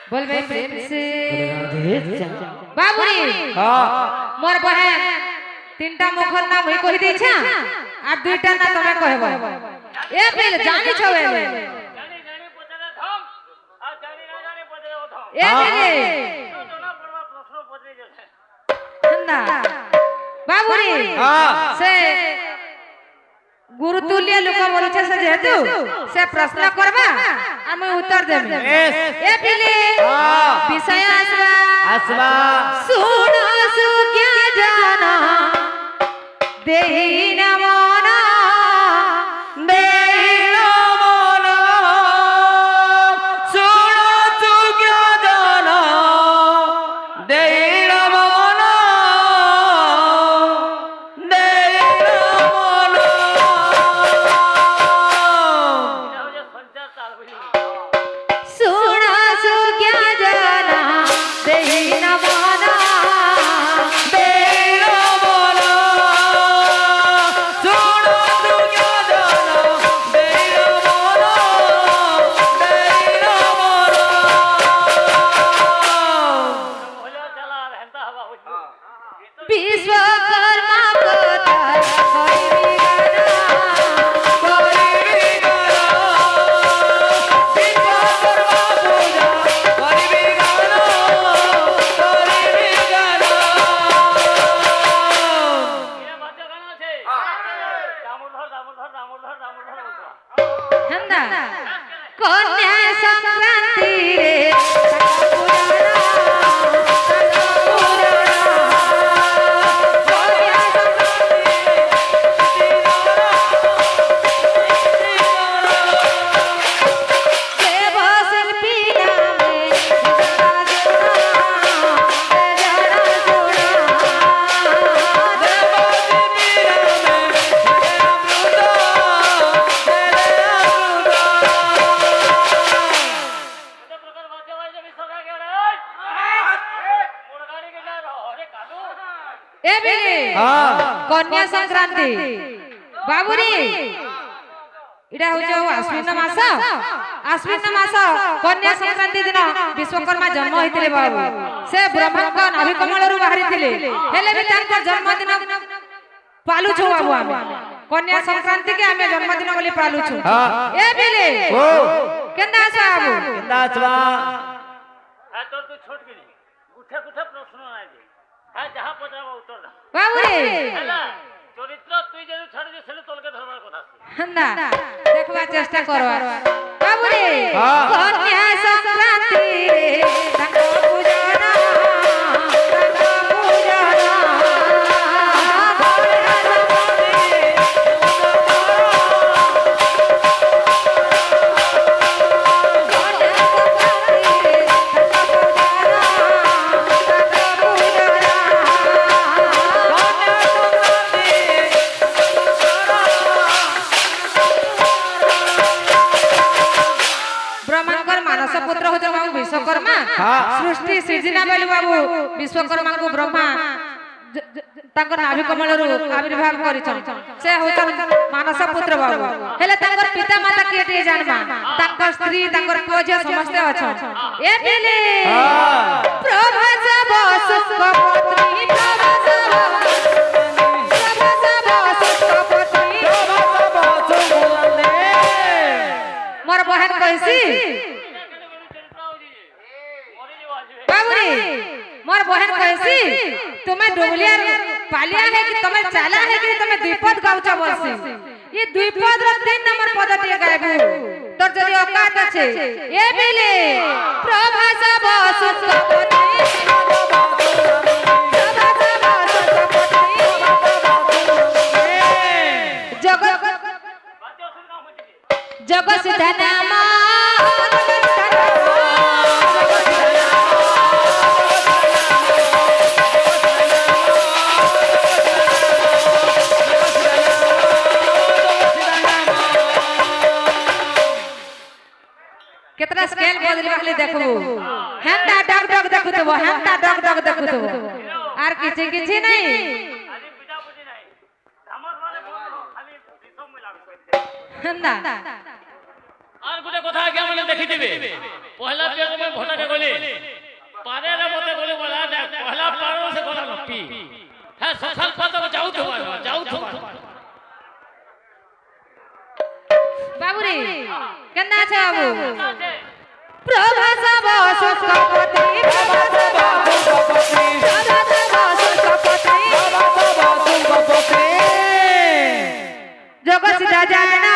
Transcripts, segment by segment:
बोलबे प्रेम से राधे श्याम। बाबूरी हाँ मोर बहन तीनटा मुखर नाम होई कहि दैछा आ दुईटा ना तमे कहबो ए बिल जानि छवे जानी जानी पचले थम आ जानी ना जानी पचले ओ थम ए बिल तो ना पड़वा प्रश्न पचले जसे ठंडा बाबूरी हाँ से गुरुतुल्य लोक बोलछे से जेतु से प्रश्न करबा आ मैं उत्तर देबे यस ए बिल हाँ विषय आसवा आसवा सुन सुज्ञा जाना देहि नमना देहि मन सुन सुज्ञा जान देर मन देर मन जाओ जे संचार चाल बनी सुन सुज्ञा जाना देहि नमना देर मन सुन सुज्ञा जान देर मन देर मन बोलो चला रहता हवा हो विश्वकर्मा कथा कइबी ये मत गाना छे दामोदर दामोदर दामोदर दामोदर बोलता हंदा कन्या संक्रांति रे पुराना कन्या देव शिल्पी नामे ते प्रकार वाद्य वाद्य विसर्ग गेले मुडगाडी गेला अरे कालू ए बिली कन्या संक्रांति बाबूरी इडा होजो आश्विन मास कन्या संक्रांति दिन विश्वकर्मा जन्म होइतिले बाबू से ब्रह्मांड नाभि कमलरु बाहरितिले हेले भी तांकर जन्मदिन पालुछु बाबू आमे कन्या संक्रांति के आमे जन्मदिन बोली पालुछु ए बिली केंदा बाबू है तो तू छोट गेली गुठे गुठे प्रश्न नाही दे है जहां पचावा उत्तर दा बाबूरी ହେଲା ଚରିତ୍ର তুই যদি ছাড় যে ছেলে তোলকে ধরবার কথা আছে हंदा देखवा चेष्टा करवा बाबूरे कन्या संक्रांति रे तंग पूजना ब्रह्मांडकर मानस पुत्र होते बाबू विश्वकर्मा सृष्टि सृजना बेलु बाबू विश्वकर्मा को ब्रह्मा तांकर नाभि कमलरु आविर्भाव करिछन से होतन मानस पुत्र बाबू हेले तांकर पिता माता केटे जानबा तांकर स्त्री तांकर पुओ समस्त अछन ए बेले प्रभास बस कपत्नी प्रभास कपत्नी मोर बहन कहसी चरित्र हो जी मरी जीवा जी बाबूरी मोर बहन कहसी तुम्हें डुबलिया पालिया है कि तुम्हें चाला है कि तुम्हें द्विपद गाउचा बोलसी ये द्विपद रो 3 नंबर पद टिए गायबू तोर जदी औकात আছে ए बेले प्रभास बस कपत्नी जगत बाद्य सुन ना होती जगत सिद्धानामा कितना स्केल बदली वाली देखबो हेंता डग डग देखुतबो हेंता डग डग देखुतबो आर किछि किछि नहीं আজি পিতা বুঝি নাই ধামর মানে বল খালি বিষম মিলাবে हेंता আর গোটে কথা আগে মানে দেখি দিবে পহলা পিয়া তুমি ভোটাকে গলি পারে রে মতে গলি বলা দেখ পহলা পারো সে গলা লপি হ্যাঁ সকাল পাতা যাও তো বাবুরে কেনা আছে বাবু প্রভাস বসু কপতি জগৎ জানা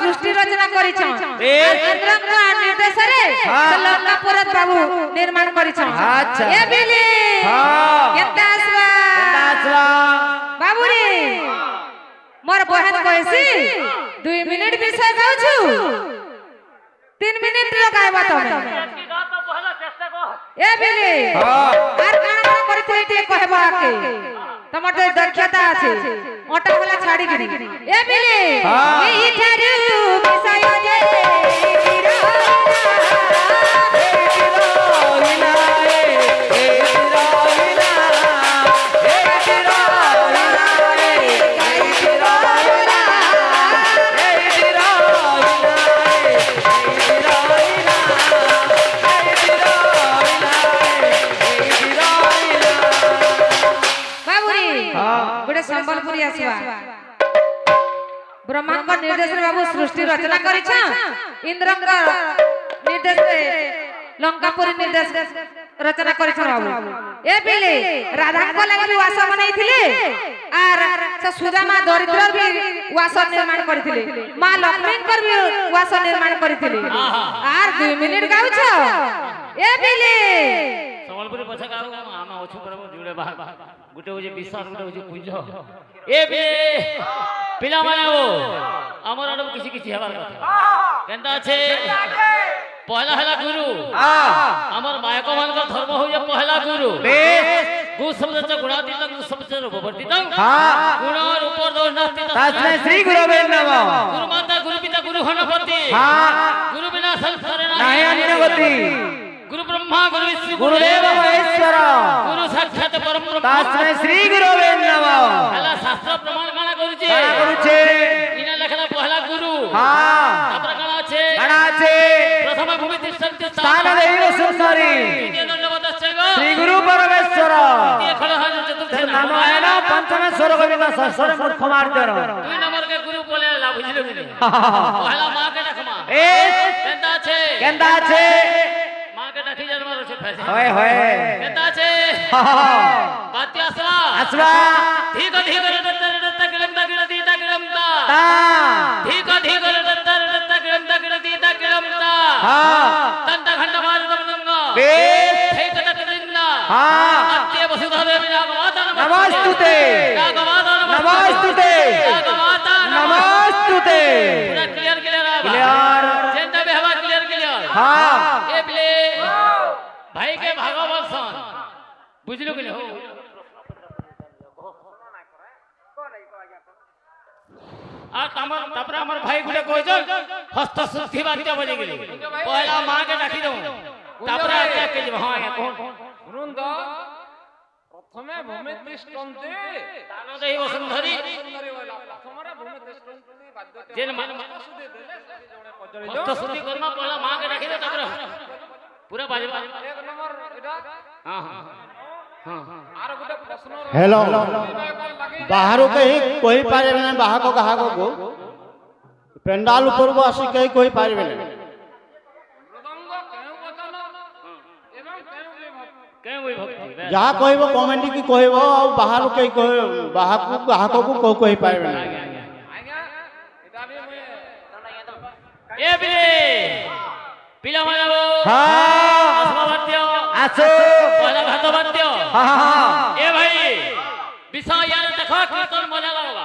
सृष्टि इंद्र निर्माण बाबू रे मोर बहन कहसी 2 मिनिट विषय गाउछु 3 मिनिट रो गायबा तमे ए बिली आर काना करथे ते कहबा के तमर तो दक्षता আছে ओटा वाला छाड़ी गिरी ए बिली एही थारु विषय जे संबलपुरी आसवा ब्रह्मांड निर्देश बाबू सृष्टि रचना करिछ इंद्र निर्देश लंकापुरी निर्देश रचना करिछ बाबू ए पिले राधा को लागि भी वास बनाई थिले आर से सुदामा दरिद्र भी वास निर्माण करथिले मां लक्ष्मी कर भी वास निर्माण करथिले आर 2 मिनिट गाउछ ए पिले संबलपुरी पछा गाउ आमा ओछु करबो जुड़े बा गुटे हो जे विश्वास गुटे हो जे पूज ए बे पिला माने ओ हमर आडो किछि किछि हेबार কথা केनता আছে पहला हला गुरु हमर मायको मान का धर्म हो जे पहला गुरु गु शब्द च गुणातीत गु शब्द च रूपवर्तीत गुण और ऊपर दोष नास्ति तस्मै श्री गुरुवे नमः गुरु माता गुरु पिता गुरु गणपति गुरु बिना संसार नाही अन्यगति गुरु ब्रह्मा गुरु विष्णु गुरुदेव महेश्वर गुरु साक्षात परम ब्रह्म तस्मै श्री गुरुवे नमः हला शास्त्र प्रमाण काना करूचे इना लेखला पहला गुरु तापर काना আছে प्रथम भूमि तिष्ठन्ति स्थान दैव संसारी द्वितीय दंडवतश्चैव श्री गुरु परमेश्वर तृतीय खलः चतुर्थ नाम है ना पंचम स्वर्ग विना ससुर मूर्ख मार्जर 2 नंबर के गुरु बोले ला बुझले पहला मां के रखमा ए केंदा আছে मां के रखी হয় হয় কেতা আছে বাতি আসবা আসবা ঠিক ঠিক রে দত্ত গিলম দা গিল দি দা গিলম দা তা ঠিক ঠিক রে দত্ত গিলম দা গিল দি দা গিলম দা হ্যাঁ তন্ত ঘণ্ট বাজ দমঙ্গ বেশ ঠিক দা গিলম হ্যাঁ আত্মীয় বসুধা দেবী নাগমাতা নমস্তুতে নাগমাতা নমস্তুতে নাগমাতা নমস্তুতে পুরা ক্লিয়ার ক্লিয়ার ক্লিয়ার যেটা বে হবা ক্লিয়ার ক্লিয়ার হ্যাঁ এ বলে ভাই কে ভাগবত সন বুঝলো কি হো আর আমার তারপরে আমার ভাই গুলো কইছ হস্ত শুদ্ধি বাদ্য বজে গেলি পয়লা মা কে ডাকি দাও তারপরে আগে কে যাব হ্যাঁ কোন শুনুন তো প্রথমে ভূমি দৃষ্টন্তে তানো দেই বসুন্ধরি সুন্দরী বলা প্রথমে ভূমি দৃষ্টন্তে বাদ্যতে যেন সুদে দেলে সেটি জোড়ে পজরে হস্ত শুদ্ধি করমা পয়লা মা কে ডাকি দাও তারপরে পুরা বাজবা এক নম্বর এটা हां हां हां हां আর গোটে প্রশ্ন हेलो লাগি बाहर कहीं कोई पारे ना बाहर को कहा को पेंडाल ऊपर को आसी कहीं कोई पारे ना মৃদঙ্গ কেউ বচন এবং কেউ বিভক্তি के कोई भक्ति जहाँ कोई वो कमेंटी की कोई वो और बाहर कहीं कोई बाहर को कहा को कोई पारे ना আজ্ঞা এটা আমি ए बिले पिला मानबो হ্যাঁ আসবা বাদ্য আসো পয়লা ভাত বাদ্য হ্যাঁ এ ভাই বিষয় ইয়ার দেখো কীর্তন মজা লাগবা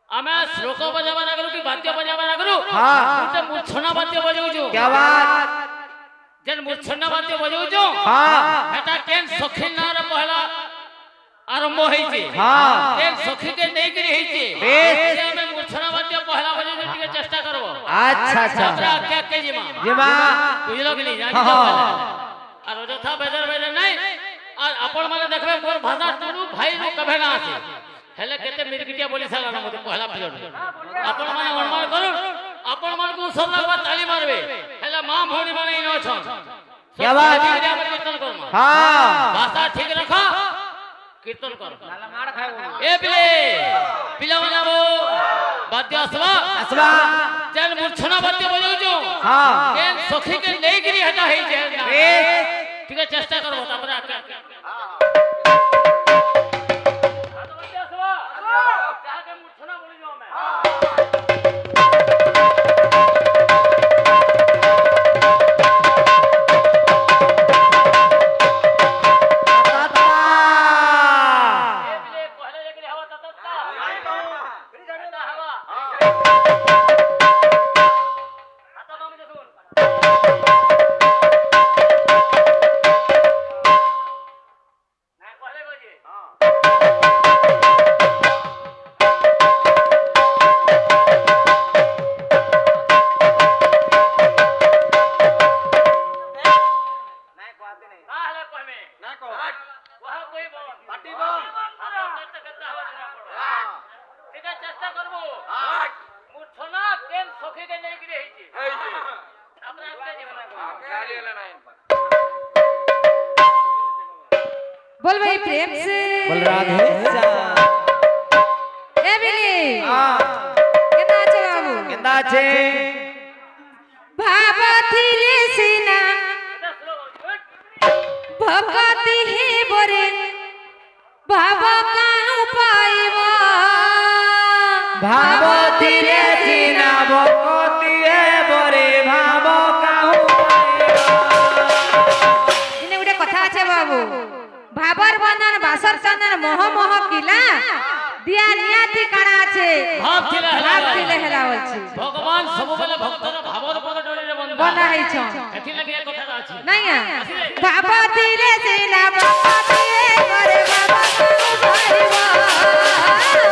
আমি শ্লোক বজাবা না করু কি বাদ্য বজাবা না করু হ্যাঁ। তুই মূর্ছনা বাদ্য বজাউছো क्या बात যেন মূর্ছনা বাদ্য বজাউছো हाँ এটা কেন সখিন নার পহলা আরম্ভ হইছে হ্যাঁ। কেন সখীকে নেই করি হইছে বেশ। আমি মূর্ছনা বাদ্য পহলা বজাইতে টিকে চেষ্টা করব अच्छा তারপরে अच्छा আকে আকে জিমা জিমা বুঝলো কি না হ্যাঁ। আর অযথা বেজার বেজার নাই আর আপন মানে দেখবে মোর ভাষা টুরু ভাই নো কবে না আছে হেলে কেতে মিরকিটিয়া বলি সালা না মতে পহলা পিরিয়ড আপন মানে অনুমান করুন আপন মানকু সব লাগবা তালি মারবে হেলে মা ভৌনি মানে ইনো ছন क्या बात কীর্তন করমা हाँ ভাষা ঠিক রাখো কীর্তন কর এ পিলে পিলা বানাবো বাদ্য আসবা আসবা যেন মূর্ছনা বাদ্য বজাউছো हाँ কেন সখীকে নেই গিরি হেটা হইছে বেশ ঠিক আছে চেষ্টা করবো তারপরে আকে চেষ্টা করবো মূর্ছনা কেন সখীকে নেই গিরে হইছে আমরা আজকে জীবন बोल भाई प्रेम से बोल राधे श्याम ए बिली हाँ केना আছে বাবু केंदा আছে ভাবতিলে সিনা ভগতি হে বরে ভাব কাহু পাইব ভাবতিরে চিনা ভকতিয়ে বরে ভাব কাহু ইনে উড়ে কথা আছে বাবু ভাবর বন্ধন বাসর চন্দন মোহ মোহ কিলা দিয়া নিয়াতি কানা আছে ভাব ছিলে হেলা ভাবতিলে হেলা হচ্ছে ভগবান সববেলে ভক্তর ভাবর পদ ডোরে বন্ধা বন্ধা হইছ এথি লাগি এক কথা আছে নাইয়া ভাবতিলে সিনা ভগতি হে বরে ভাব কাহু পাইব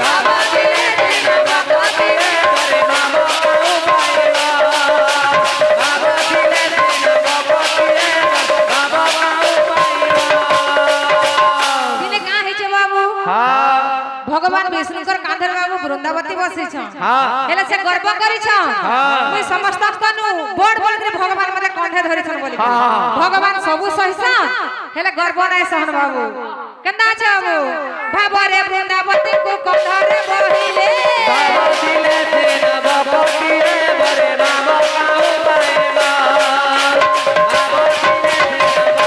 ভাবতিরে চিনা ভকতিয়ে বরে ভাব কাহু পাইবা ভাবতিরে চিনা ভকতিয়ে ভাব কাহু পাইবা দিনে কা হইছে বাবু हाँ ভগবান বিষ্ণুকর কাঁধের বাবু বৃন্দাবতী বসিছ हाँ হেলে সে গর্ব করিছ মুই সমস্ত কনু বড় বড় করে ভগবান মতে কণ্ঠে ধরিছন বলি ভগবান সবু সহিছ হেলে গর্ব নাই সহন বাবু কেন্দা আছে বাবু ভাবরে বৃন্দাবতী কো কণ্ঠরে বহিলে ভাবতিরে চিনা ভকতিয়ে বরে ভাব কাহু পাইবা ভাবতিরে চিনা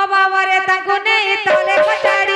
ବାବାରେ ତାଙ୍କୁ ନେଇ ତଳେ କଚାଡ଼ି